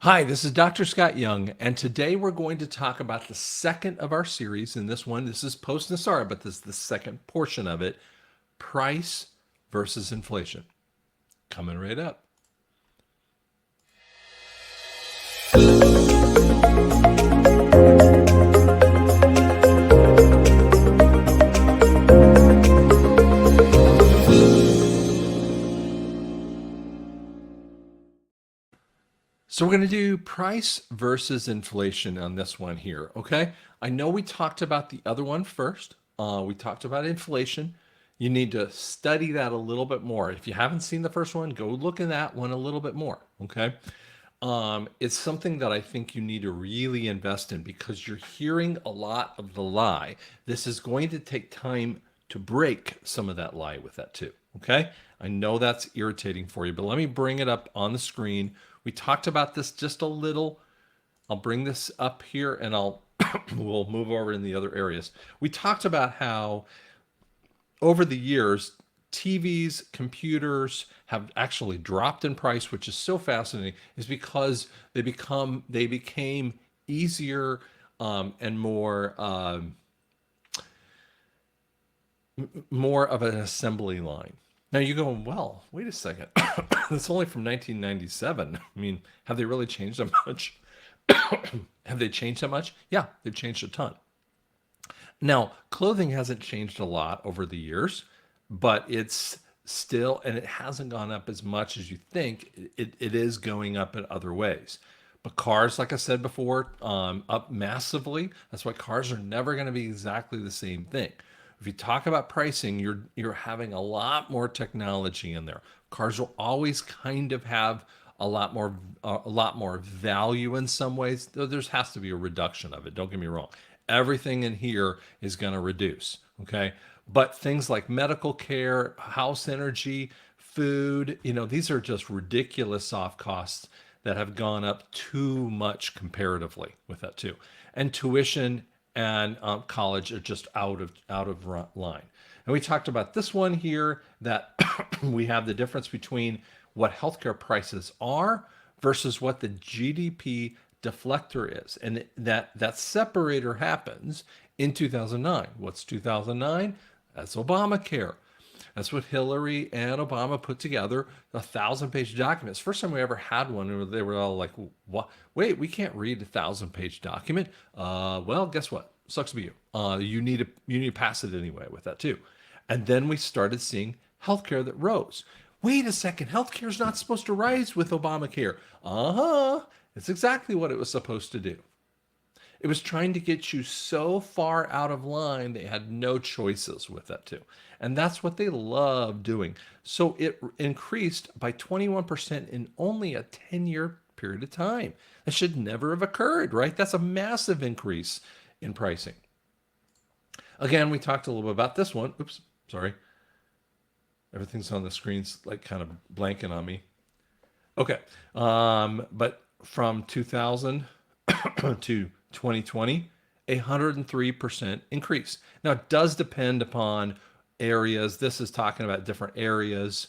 Hi, this is Dr. Scott Young, and today we're going to talk about the second of our series. In this one, this is Post-NESARA, but this is the second portion of it, price versus inflation. Coming right up. So we're going to do price versus inflation on this one here, okay? I know we talked about the other one first. We talked about inflation. You need to study that a little bit more. If you haven't seen the first one, go look at that one a little bit more, okay? It's something that I think you need to really invest in because you're hearing a lot of the lie. This is going to take time to break some of that lie with that too. Okay. I know that's irritating for you, but let me bring it up on the screen. We talked about this just a little. I'll bring this up here and we'll move over in the other areas. We talked about how over the years, TVs, computers have actually dropped in price, which is so fascinating, is because they became easier and more of an assembly line. Now you go, well, wait a second, that's only from 1997. I mean, have they really changed that much? Have they changed that much? Yeah, they've changed a ton. Now, clothing hasn't changed a lot over the years, but it's still, and it hasn't gone up as much as you think. It is going up in other ways. But cars, like I said before, up massively. That's why cars are never going to be exactly the same thing. If you talk about pricing, you're having a lot more technology in there. Cars will always kind of have a lot more value in some ways. Though there has to be a reduction of it. Don't get me wrong. Everything in here is going to reduce. Okay. But things like medical care, house energy, food, these are just ridiculous soft costs that have gone up too much comparatively with that too. And tuition and college are just out of line. And we talked about this one here that we have the difference between what healthcare prices are versus what the GDP deflector is. And that separator happens in 2009. What's 2009? That's Obamacare. That's what Hillary and Obama put together, 1,000-page documents. First time we ever had one, and they were all like, "What? Wait, we can't read a 1,000-page document." Well, guess what? Sucks to be you. You need to pass it anyway with that too. And then we started seeing healthcare that rose. Wait a second, healthcare is not supposed to rise with Obamacare. It's exactly what it was supposed to do. It was trying to get you so far out of line they had no choices with that too. And that's what they love doing. So it increased by 21% in only a 10-year period of time. That should never have occurred, right? That's a massive increase in pricing. Again, we talked a little bit about this one. Oops, sorry. Everything's on the screen's like kind of blanking on me. Okay. But from 2000 to 2020, 103% increase. Now, it does depend upon areas. This is talking about different areas,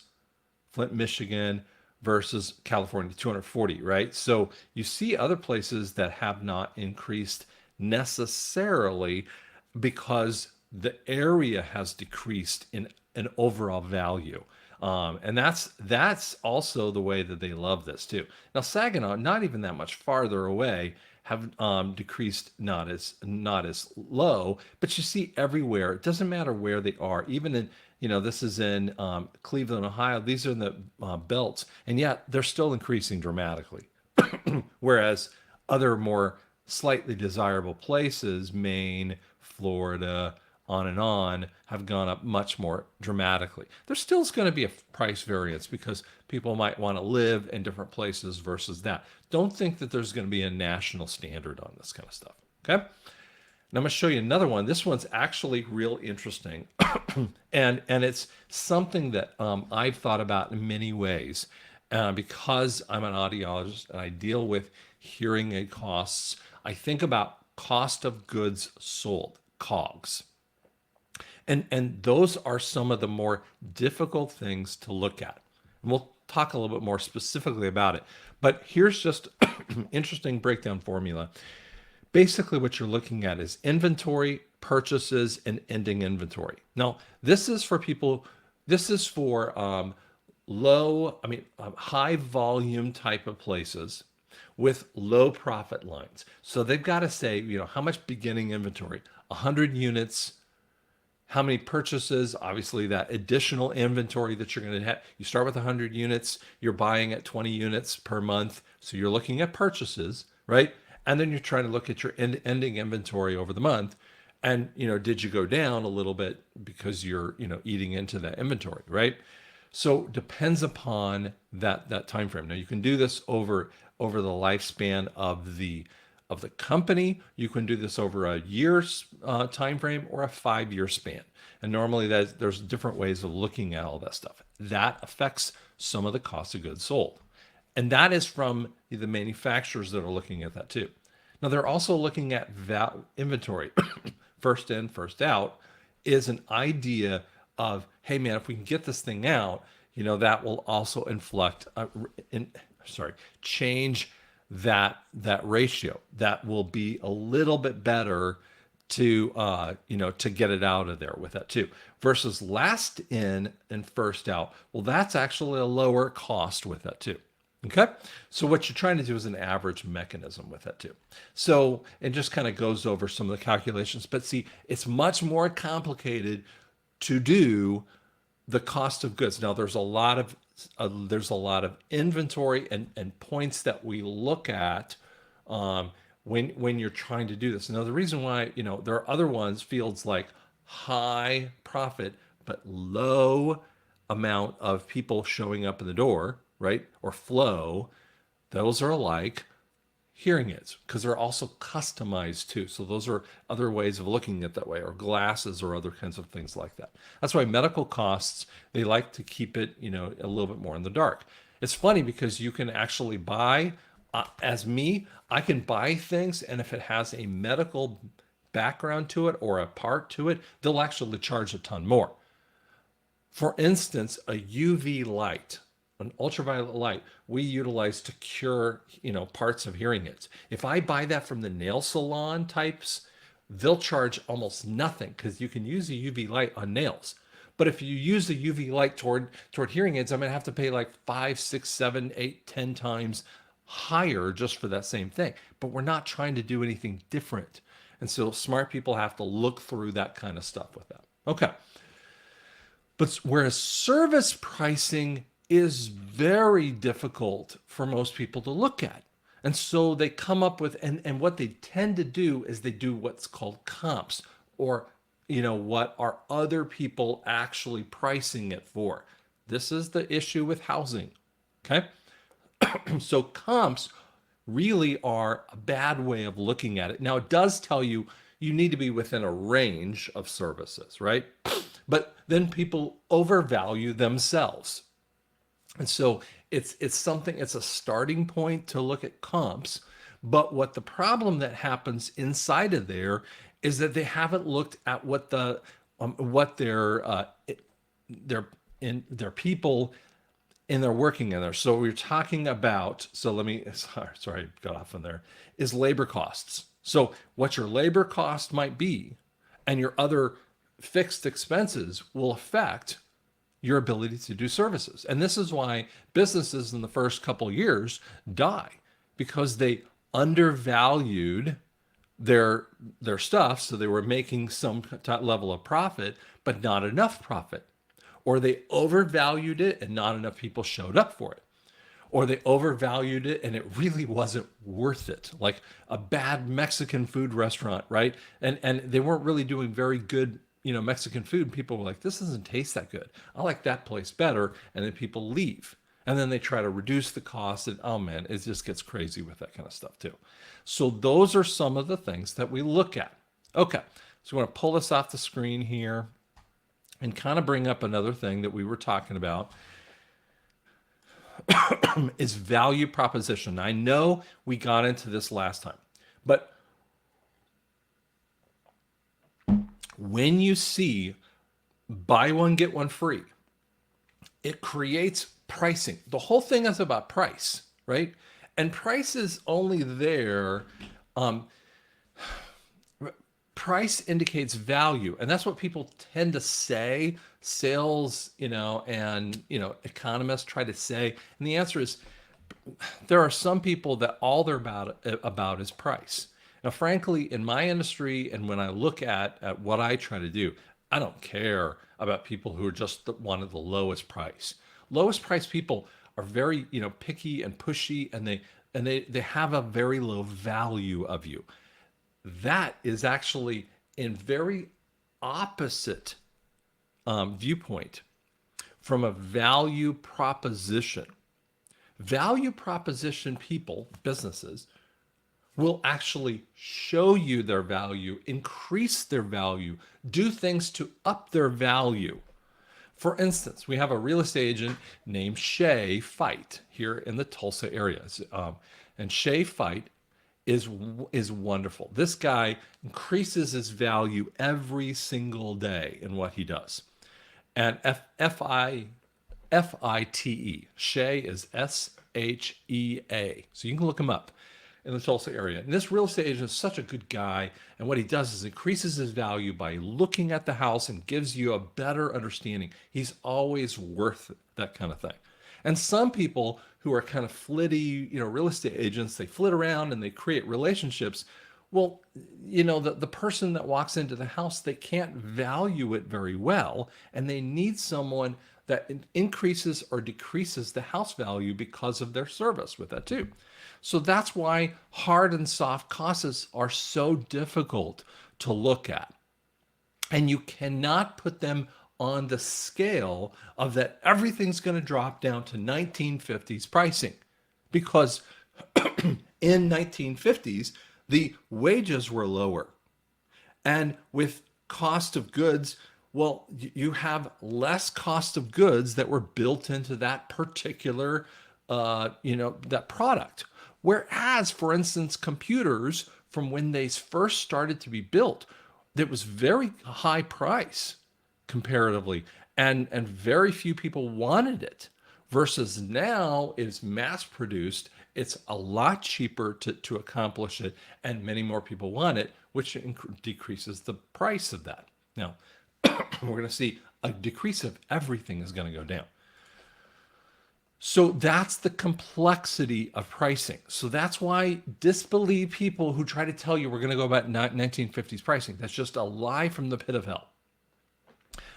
Flint, Michigan versus California, 240, right? So you see other places that have not increased necessarily because the area has decreased in an overall value. And that's also the way that they love this too. Now Saginaw, not even that much farther away, have decreased not as low, but you see everywhere. It doesn't matter where they are. Even in this is in Cleveland, Ohio. These are in the belts, and yet they're still increasing dramatically. Whereas other more slightly desirable places, Maine, Florida, on, have gone up much more dramatically. There still is going to be a price variance because people might want to live in different places versus that. Don't think that there's going to be a national standard on this kind of stuff. Okay. Now I'm going to show you another one. This one's actually real interesting. and it's something that I've thought about in many ways because I'm an audiologist and I deal with hearing aid costs. I think about cost of goods sold, COGS. And those are some of the more difficult things to look at. And we'll talk a little bit more specifically about it. But here's just interesting breakdown formula. Basically, what you're looking at is inventory, purchases, and ending inventory. Now, this is for people, this is for high volume type of places with low profit lines. So they've got to say, how much beginning inventory? 100 units. How many purchases? Obviously, that additional inventory that you're going to have. You start with 100 units, you're buying at 20 units per month. So you're looking at purchases, right? And then you're trying to look at your ending inventory over the month. And, did you go down a little bit because you're, eating into that inventory, right? So depends upon that time frame. Now you can do this over the lifespan of the company. You can do this over a year's time frame or a 5-year span. And normally there's different ways of looking at all that stuff. That affects some of the cost of goods sold. And that is from the manufacturers that are looking at that too. Now they're also looking at inventory, first in, first out, is an idea of, hey man, if we can get this thing out, that will also change that ratio. That will be a little bit better to get it out of there with that too. Versus last in and first out. Well, that's actually a lower cost with that too. Okay. So what you're trying to do is an average mechanism with that too. So it just kind of goes over some of the calculations, but see, it's much more complicated to do the cost of goods. Now there's a lot of inventory and points that we look at when you're trying to do this. Now the reason why there are other fields like high profit but low amount of people showing up in the door, right? Or flow, those are like hearing aids because they're also customized too. So those are other ways of looking at it that way, or glasses or other kinds of things like that. That's why medical costs, they like to keep it, a little bit more in the dark. It's funny because you can actually buy, as me, I can buy things, and if it has a medical background to it or a part to it, they'll actually charge a ton more. For instance, a UV light, an ultraviolet light, we utilize to cure, parts of hearing aids. If I buy that from the nail salon types, they'll charge almost nothing because you can use a UV light on nails. But if you use the UV light toward hearing aids, I'm going to have to pay like 5, 6, 7, 8, 10 times higher just for that same thing. But we're not trying to do anything different. And so smart people have to look through that kind of stuff with that. Okay. But whereas service pricing is very difficult for most people to look at. And so they come up with, and what they tend to do is they do what's called comps, or, what are other people actually pricing it for? This is the issue with housing. Okay. So comps really are a bad way of looking at it. Now, it does tell you need to be within a range of services, right? But then people overvalue themselves. And so it's a starting point to look at comps. But what the problem that happens inside of there is that they haven't looked at what their people in their working in there. So we're talking about, sorry, got off on there, is labor costs. So what your labor cost might be and your other fixed expenses will affect your ability to do services. And this is why businesses in the first couple of years die, because they undervalued their stuff. So they were making some level of profit, but not enough profit. Or they overvalued it and not enough people showed up for it. Or they overvalued it and it really wasn't worth it. Like a bad Mexican food restaurant, right? And they weren't really doing very good, Mexican food. People were like, this doesn't taste that good. I like that place better. And then people leave. And then they try to reduce the cost, and oh man, it just gets crazy with that kind of stuff too. So those are some of the things that we look at. Okay, so we want to pull this off the screen here and kind of bring up another thing that we were talking about is value proposition. I know we got into this last time, but when you see buy one, get one free, it creates pricing. The whole thing is about price, right? And price is only there. Um, Price indicates value, and that's what people tend to say. Sales, and economists try to say. And the answer is, there are some people that all they're about is price. Now, frankly, in my industry, and when I look at what I try to do, I don't care about people who are just wanting the lowest price. Lowest price people are very, picky and pushy, and they have a very low value of you. That is actually in very opposite viewpoint from a value proposition. Value proposition people, businesses, will actually show you their value, increase their value, do things to up their value. For instance, we have a real estate agent named Shay Fight here in the Tulsa area. And Shay Fight is wonderful. This guy increases his value every single day in what he does. And Fite. Shay is Shea. So you can look him up in the Tulsa area. And this real estate agent is such a good guy. And what he does is increases his value by looking at the house and gives you a better understanding. He's always worth that kind of thing. And some people who are kind of flitty, real estate agents, they flit around and they create relationships. Well, the person that walks into the house, they can't value it very well. And they need someone that increases or decreases the house value because of their service with that too. So that's why hard and soft costs are so difficult to look at. And you cannot put them on the scale of that everything's going to drop down to 1950s pricing, because in 1950s the wages were lower, and with cost of goods, well, you have less cost of goods that were built into that particular that product. Whereas, for instance, computers, from when they first started to be built, that was very high price comparatively, and very few people wanted it, versus now it's mass produced, it's a lot cheaper to accomplish it, and many more people want it, which decreases the price of that. Now we're going to see a decrease of everything is going to go down. So that's the complexity of pricing. So that's why disbelieve people who try to tell you we're going to go about 1950s pricing. That's just a lie from the pit of hell.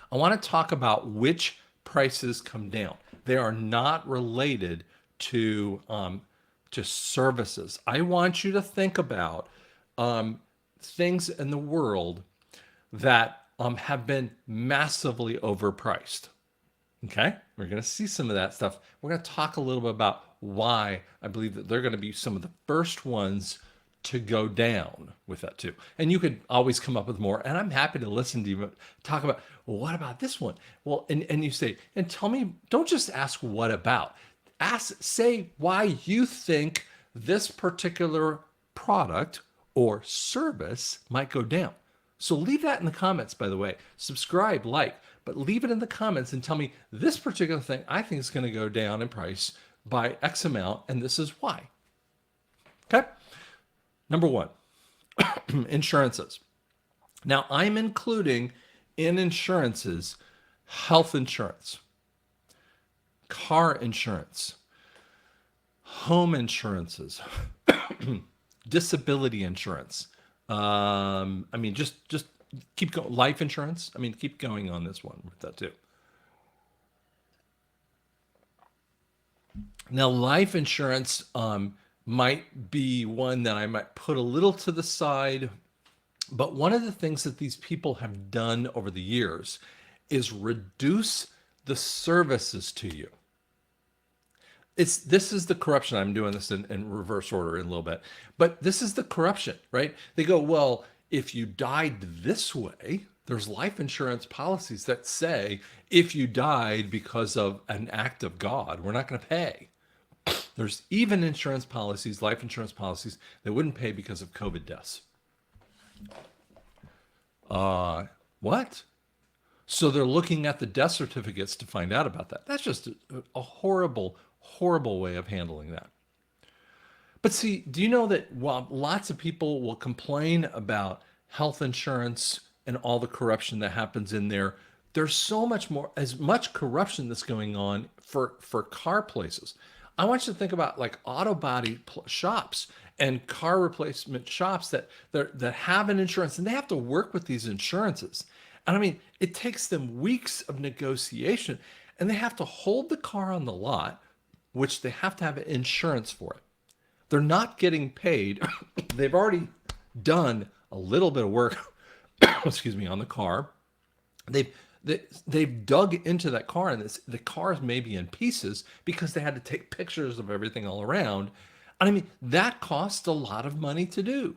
I want to talk about which prices come down. They are not related to services. I want you to think about things in the world that have been massively overpriced. Okay, we're going to see some of that stuff. We're going to talk a little bit about why I believe that they're going to be some of the first ones to go down with that too. And you could always come up with more, and I'm happy to listen to you talk about, well, what about this one? Well, and you say, and tell me, don't just ask what about, say why you think this particular product or service might go down. So leave that in the comments, by the way. Subscribe, like, but leave it in the comments and tell me this particular thing I think is going to go down in price by X amount, and this is why. Okay? Number one, insurances. Now, I'm including in insurances health insurance, car insurance, home insurances, disability insurance. Just keep going. Life insurance. Keep going on this one with that too. Now, life insurance might be one that I might put a little to the side, but one of the things that these people have done over the years is reduce the services to you. This is the corruption. I'm doing this in reverse order in a little bit, but this is the corruption, right? They go, well, if you died this way, there's life insurance policies that say if you died because of an act of God, we're not going to pay. There's even insurance policies, life insurance policies, that wouldn't pay because of COVID deaths. What? So they're looking at the death certificates to find out about that. That's just a horrible, horrible way of handling that. But see, do you know that while lots of people will complain about health insurance and all the corruption that happens in there, there's so much more, as much corruption that's going on for car places. I want you to think about like auto body shops and car replacement shops that have an insurance and they have to work with these insurances. And I mean, it takes them weeks of negotiation and they have to hold the car on the lot, which they have to have insurance for it. They're not getting paid. They've already done a little bit of work, excuse me, on the car. They've they've dug into that car, and the car is maybe in pieces because they had to take pictures of everything all around. And I mean, that costs a lot of money to do.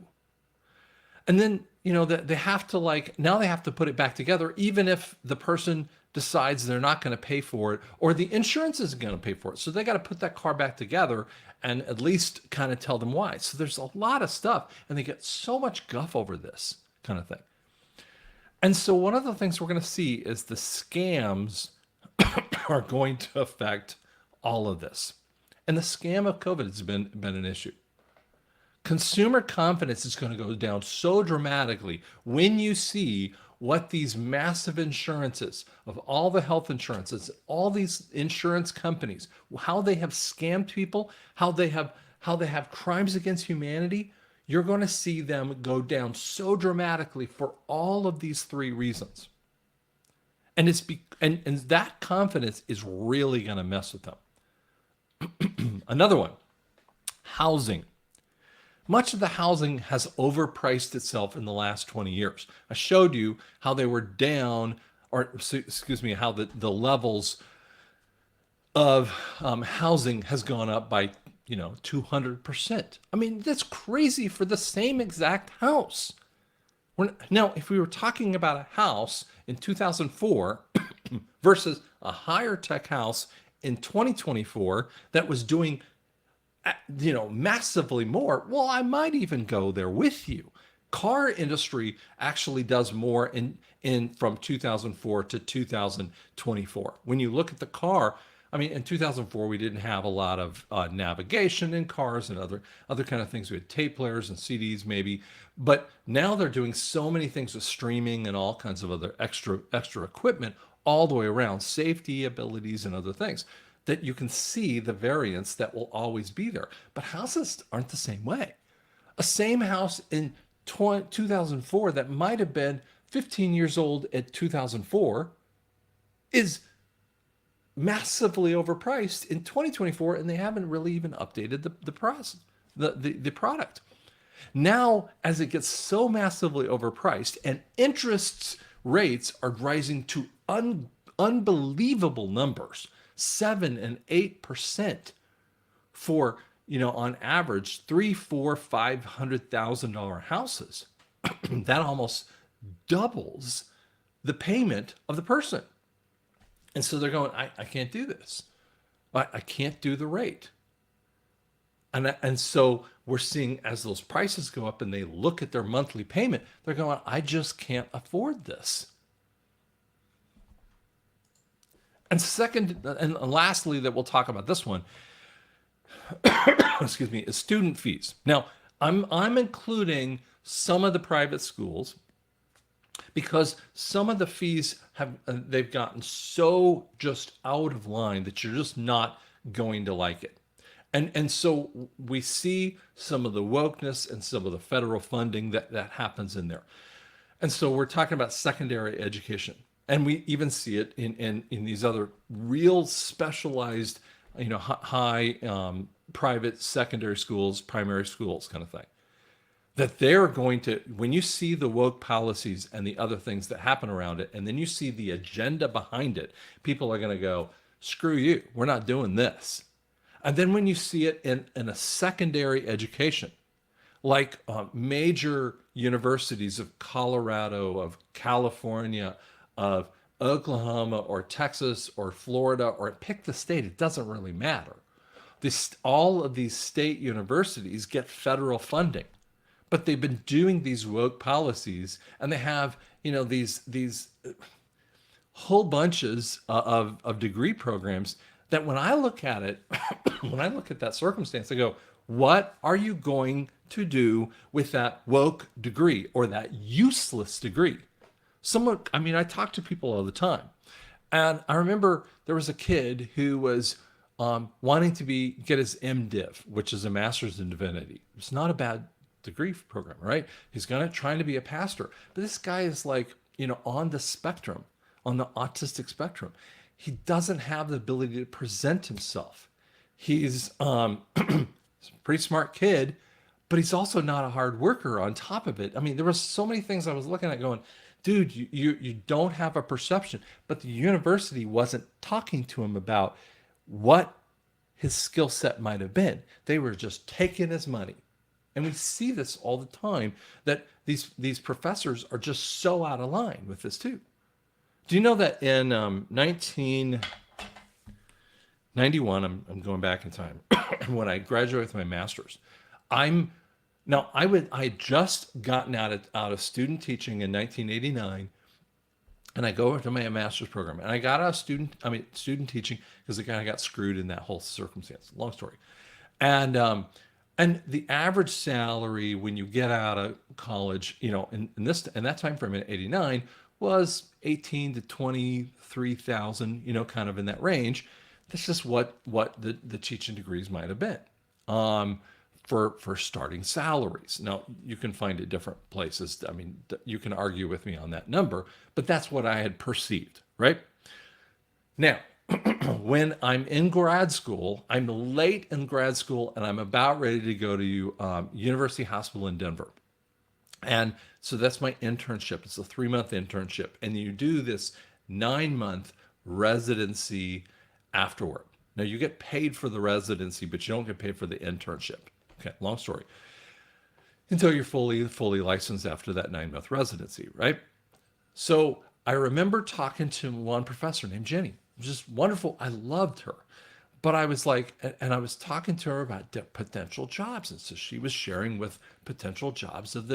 And then, they have to like, now they have to put it back together, even if the person decides they're not going to pay for it or the insurance isn't going to pay for it. So they got to put that car back together and at least kind of tell them why. So there's a lot of stuff and they get so much guff over this kind of thing. And so one of the things we're going to see is the scams are going to affect all of this. And the scam of COVID has been an issue. Consumer confidence is going to go down so dramatically when you see what these massive insurances of all the health insurances, all these insurance companies, how they have scammed people, how they have crimes against humanity. You're going to see them go down so dramatically for all of these three reasons. And and that confidence is really going to mess with them. Another one, housing. Much of the housing has overpriced itself in the last 20 years. I showed you how they were down, or excuse me, how the levels of housing has gone up by 200%. I mean, that's crazy for the same exact house. Now, if we were talking about a house in 2004 versus a higher tech house in 2024 that was doing massively more, well, I might even go there with you. Car industry actually does more in from 2004 to 2024. When you look at the car, I mean, in 2004 we didn't have a lot of navigation in cars and other kind of things. We had tape players and CDs maybe, but now they're doing so many things with streaming and all kinds of other extra equipment all the way around, safety abilities and other things, that you can see the variance that will always be there. But houses aren't the same way. A same house in 2004 that might have been 15 years old at 2004 is massively overpriced in 2024, and they haven't really even updated the process, the product. Now, as it gets so massively overpriced and interest rates are rising to unbelievable numbers, 7 and 8% for, on average, $300,000, $400,000, $500,000 houses. That almost doubles the payment of the person. And so they're going, I can't do this. I can't do the rate. And so we're seeing as those prices go up and they look at their monthly payment, they're going, I just can't afford this. And second, and lastly, that we'll talk about this one, excuse me, is student fees. Now, I'm including some of the private schools because some of the fees they've gotten so just out of line that you're just not going to like it. And so we see some of the wokeness and some of the federal funding that happens in there. And so we're talking about secondary education. And we even see it in these other real specialized, high private secondary schools, primary schools kind of thing. That they're going to, when you see the woke policies and the other things that happen around it, and then you see the agenda behind it, people are going to go, screw you, we're not doing this. And then when you see it in a secondary education, like major universities of Colorado, of California, of Oklahoma or Texas or Florida, or pick the state, it doesn't really matter. All of these state universities get federal funding, but they've been doing these woke policies, and they have these whole bunches of degree programs that when I look at it, when I look at that circumstance, I go, What are you going to do with that woke degree or that useless degree? Someone, I mean, I talk to people all the time. And I remember there was a kid who was wanting to get his MDiv, which is a master's in divinity. It's not a bad degree program, right? He's trying to be a pastor. But this guy is like, on the spectrum, on the autistic spectrum. He doesn't have the ability to present himself. He's he's a pretty smart kid, but he's also not a hard worker on top of it. I mean, there was so many things I was looking at going, dude, you don't have a perception. But the university wasn't talking to him about what his skill set might have been. They were just taking his money. And we see this all the time, that these professors are just so out of line with this too. Do you know that in 1991, I'm going back in time, when I graduated with my master's, I'm now I had just gotten out of student teaching in 1989, and I go over to my master's program, and I got out of student teaching because I kind of got screwed in that whole circumstance. Long story. And the average salary when you get out of college, in that time frame in '89 was 18 to 23,000, kind of in that range. That's just what the teaching degrees might have been. For starting salaries. Now, you can find it different places. I mean, you can argue with me on that number, but that's what I had perceived, right? Now, when I'm in grad school, I'm late in grad school, and I'm about ready to go to University Hospital in Denver. And so that's my internship. It's a 3-month internship. And you do this 9-month residency afterward. Now, you get paid for the residency, but you don't get paid for the internship. Okay, long story. Until you're fully licensed after that 9-month residency, right? So I remember talking to one professor named Jenny. Just wonderful. I loved her. But I was like, and I was talking to her about potential jobs. And so she was sharing with potential jobs of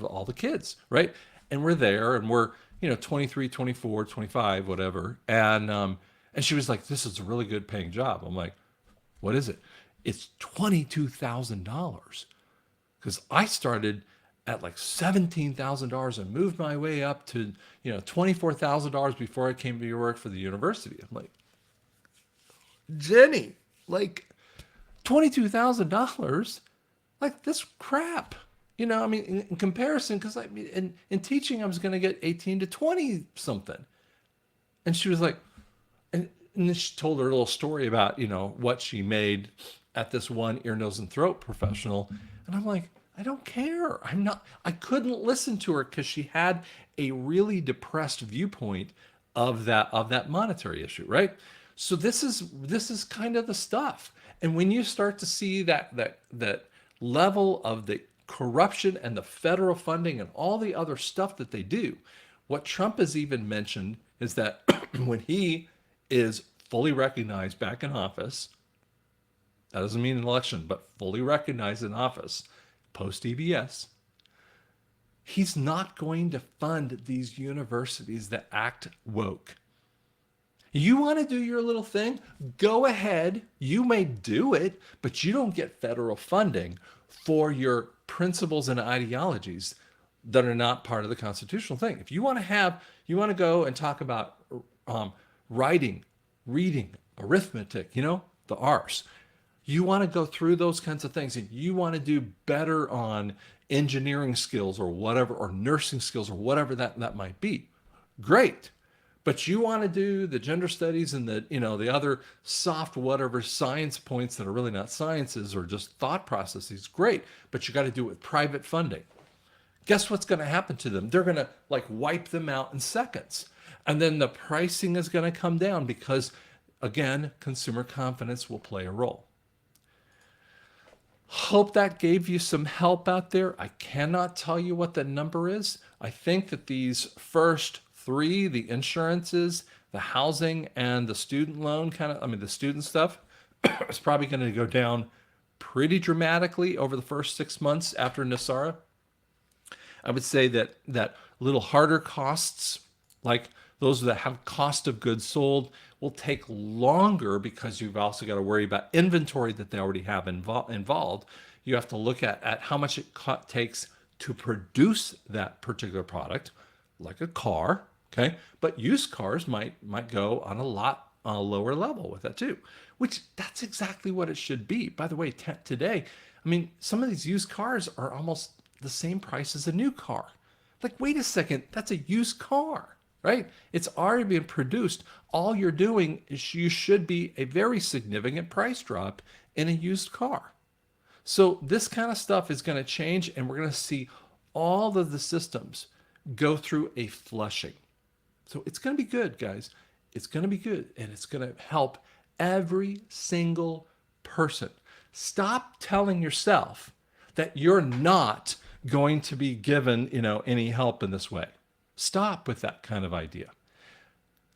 all the kids, right? And we're there, and we're, 23, 24, 25, whatever. And she was like, this is a really good paying job. I'm like, what is it? It's $22,000. Because I started at like $17,000 and moved my way up to, $24,000 before I came to work for the university. I'm like, Jenny, like $22,000, like this crap. I mean, in comparison, because I mean, in teaching, I was going to get 18 to 20 something. And she was like, and then she told her little story about, what she made at this one ear, nose, and throat professional. And I'm like, I don't care. I couldn't listen to her because she had a really depressed viewpoint of that monetary issue, right? So this is kind of the stuff. And when you start to see that level of the corruption and the federal funding and all the other stuff that they do, what Trump has even mentioned is that when he is fully recognized back in office, that doesn't mean an election, but fully recognized in office, post-EBS, he's not going to fund these universities that act woke. You want to do your little thing? Go ahead. You may do it, but you don't get federal funding for your principles and ideologies that are not part of the constitutional thing. If you want to go and talk about writing, reading, arithmetic, the R's. You want to go through those kinds of things, and you want to do better on engineering skills or whatever, or nursing skills or whatever that might be. Great. But you want to do the gender studies and the other soft whatever science points that are really not sciences or just thought processes. Great. But you got to do it with private funding. Guess what's going to happen to them? They're going to wipe them out in seconds. And then the pricing is going to come down because, again, consumer confidence will play a role. Hope that gave you some help out there. I cannot tell you what the number is. I think that these first 3, the insurances, the housing, and the student loan the student stuff, is probably going to go down pretty dramatically over the first 6 months after NESARA. I would say that little harder costs, like those that have cost of goods sold, will take longer because you've also got to worry about inventory that they already have involved. You have to look at how much it takes to produce that particular product, like a car. Okay, but used cars might go on a lot lower level with that too, which that's exactly what it should be. By the way, today, I mean, some of these used cars are almost the same price as a new car. Like, wait a second, that's a used car, right? It's already been produced. All you're doing is you should be a very significant price drop in a used car. So this kind of stuff is going to change, and we're going to see all of the systems go through a flushing. So it's going to be good, guys. It's going to be good, and it's going to help every single person. Stop telling yourself that you're not going to be given, any help in this way. Stop with that kind of idea.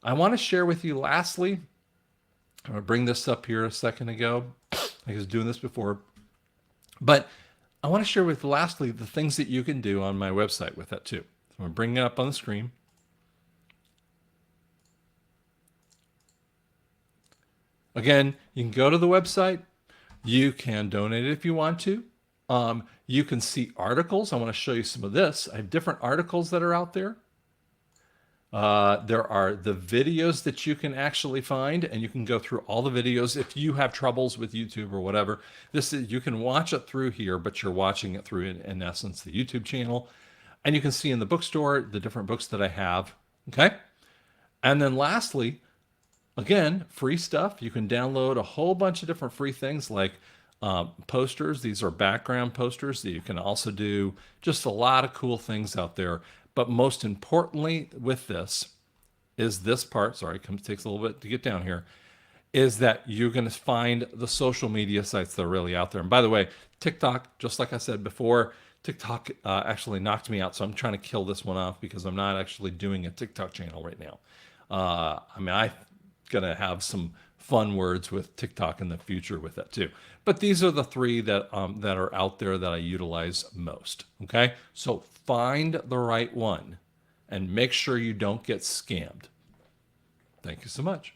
I want to share with you lastly, I'm going to bring this up here a second ago. I was doing this before, but I want to share with you lastly the things that you can do on my website with that too. So I'm going to bring it up on the screen. Again, you can go to the website. You can donate if you want to. You can see articles. I want to show you some of this. I have different articles that are out there. There are the videos that you can actually find, and you can go through all the videos. If you have troubles with YouTube or whatever, you can watch it through here, but you're watching it through, in essence, the YouTube channel. And you can see in the bookstore the different books that I have. Okay. And then lastly, again, free stuff. You can download a whole bunch of different free things like posters. These are background posters that you can also do. Just a lot of cool things out there. But most importantly with this is this part, sorry, it takes a little bit to get down here, is that you're going to find the social media sites that are really out there. And by the way, TikTok, just like I said before, TikTok actually knocked me out. So I'm trying to kill this one off because I'm not actually doing a TikTok channel right now. I'm going to have some fun words with TikTok in the future with that too. But these are the three that are out there that I utilize most. Okay, so find the right one and make sure you don't get scammed. Thank you so much.